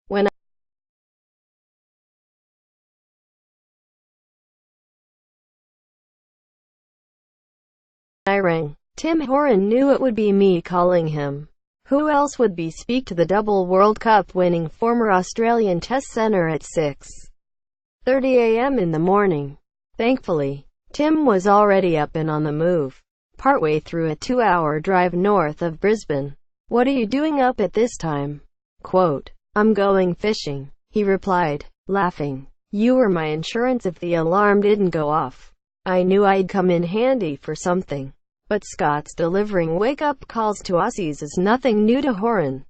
When I rang Tim, Horan knew it would be me calling him. Who else would be speak to the double World Cup winning former Australian Test centre at 6:30 a.m. in the morning? Thankfully, Tim was already up and on the move, partway through a 2-hour drive north of Brisbane. "What are you doing up at this time?" Quote, "I'm going fishing," he replied, laughing. "You were my insurance if the alarm didn't go off. I knew I'd come in handy for something." But Scots delivering wake-up calls to Aussies is nothing new to Horan.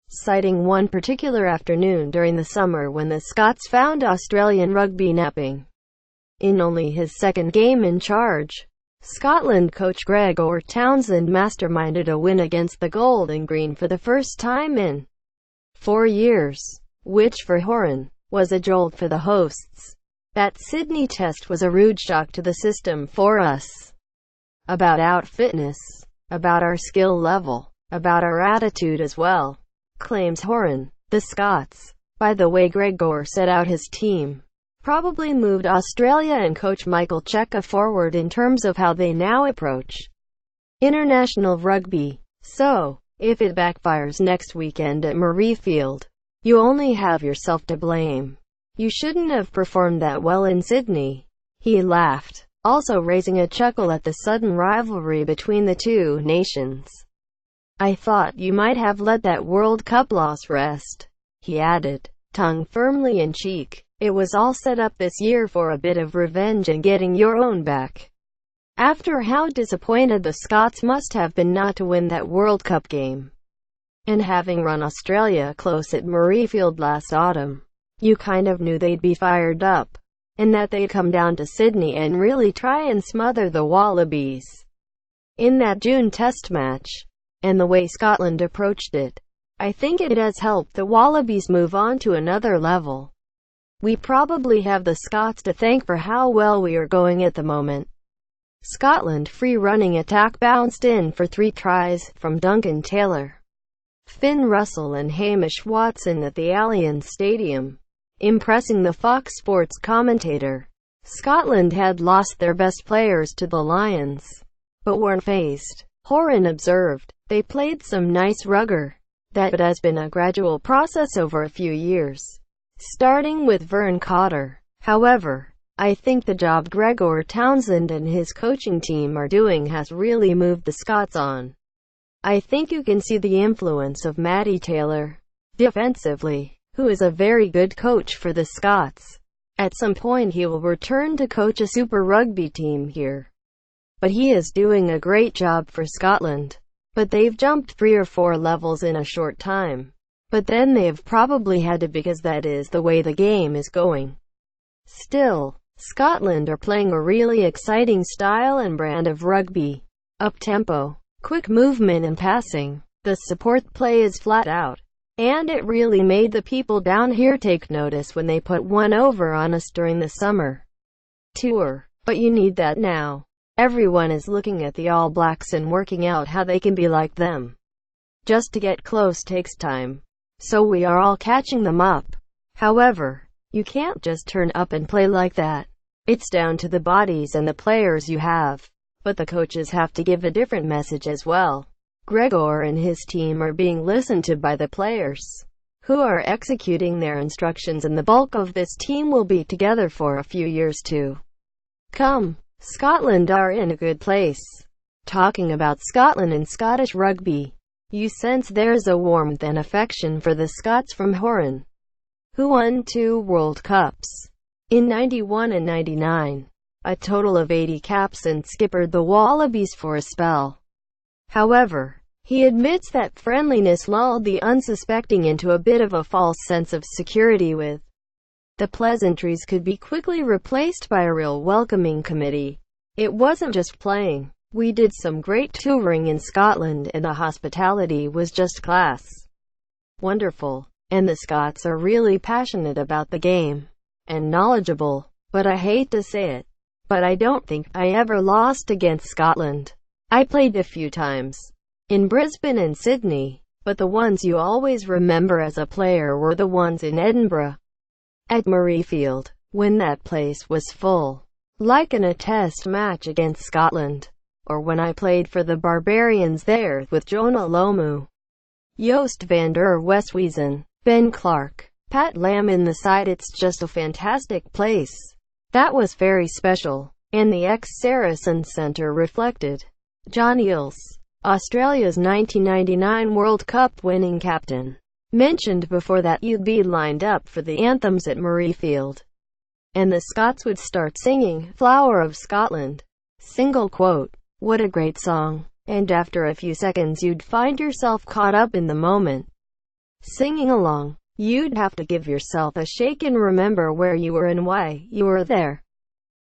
Citing one particular afternoon during the summer when the Scots found Australian rugby napping in only his second game in charge, Scotland coach Gregor Townsend masterminded a win against the Gold and Green for the first time in 4 years, which for Horan was a jolt for the hosts. "That Sydney test was a rude shock to the system for us. About our fitness, about our skill level, about our attitude as well," claims Horan. The Scots, by the way Gregor set out his team, probably moved Australia and coach Michael Cheika forward in terms of how they now approach international rugby. So, if it backfires next weekend at Murrayfield, you only have yourself to blame. "You shouldn't have performed that well in Sydney," he laughed, also raising a chuckle at the sudden rivalry between the two nations. "I thought you might have let that World Cup loss rest," he added, tongue firmly in cheek. "It was all set up this year for a bit of revenge and getting your own back, after how disappointed the Scots must have been not to win that World Cup game. And having run Australia close at Murrayfield last autumn, you kind of knew they'd be fired up, and that they'd come down to Sydney and really try and smother the Wallabies in that June Test match. And the way Scotland approached it, I think it has helped the Wallabies move on to another level. We probably have the Scots to thank for how well we are going at the moment." Scotland free-running attack bounced in for 3 tries, from Duncan Taylor, Finn Russell and Hamish Watson at the Allianz Stadium, impressing the Fox Sports commentator. Scotland had lost their best players to the Lions, but weren't phased. Horan observed, "They played some nice rugger. That has been a gradual process over a few years, starting with Vern Cotter. However, I think the job Gregor Townsend and his coaching team are doing has really moved the Scots on. I think you can see the influence of Matty Taylor, defensively, who is a very good coach for the Scots. At some point he will return to coach a Super Rugby team here. But he is doing a great job for Scotland. But they've jumped 3 or 4 levels in a short time. But then they've probably had to because that is the way the game is going. Still, Scotland are playing a really exciting style and brand of rugby. Up-tempo, quick movement and passing. The support play is flat out. And it really made the people down here take notice when they put one over on us during the summer tour. But you need that now. Everyone is looking at the All Blacks and working out how they can be like them. Just to get close takes time. So we are all catching them up. However, you can't just turn up and play like that. It's down to the bodies and the players you have. But the coaches have to give a different message as well. Gregor and his team are being listened to by the players, who are executing their instructions, and the bulk of this team will be together for a few years to come. Scotland are in a good place. Talking about Scotland and Scottish rugby, you sense there's a warmth and affection for the Scots from Horan, who won 2 World Cups in 91 and 99, a total of 80 caps, and skippered the Wallabies for a spell. However, he admits that friendliness lulled the unsuspecting into a bit of a false sense of security, with the pleasantries could be quickly replaced by a real welcoming committee. It wasn't just playing. We did some great touring in Scotland and the hospitality was just class. Wonderful. And the Scots are really passionate about the game. And knowledgeable. But I hate to say it, but I don't think I ever lost against Scotland. I played a few times, in Brisbane and Sydney, but the ones you always remember as a player were the ones in Edinburgh, at Murrayfield, when that place was full, like in a test match against Scotland, or when I played for the Barbarians there, with Jonah Lomu, Joost van der Westhuizen, Ben Clark, Pat Lam in the side. It's just a fantastic place. That was very special, and the ex-Saracen centre reflected. John Eales, Australia's 1999 World Cup winning captain, mentioned before that you'd be lined up for the anthems at Murrayfield, and the Scots would start singing "Flower of Scotland." Single quote. What a great song. And after a few seconds you'd find yourself caught up in the moment, singing along. You'd have to give yourself a shake and remember where you were and why you were there.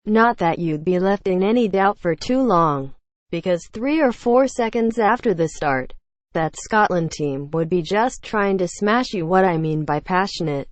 Not that you'd be left in any doubt for too long, because 3 or 4 seconds after the start, that Scotland team would be just trying to smash you. What I mean by passionate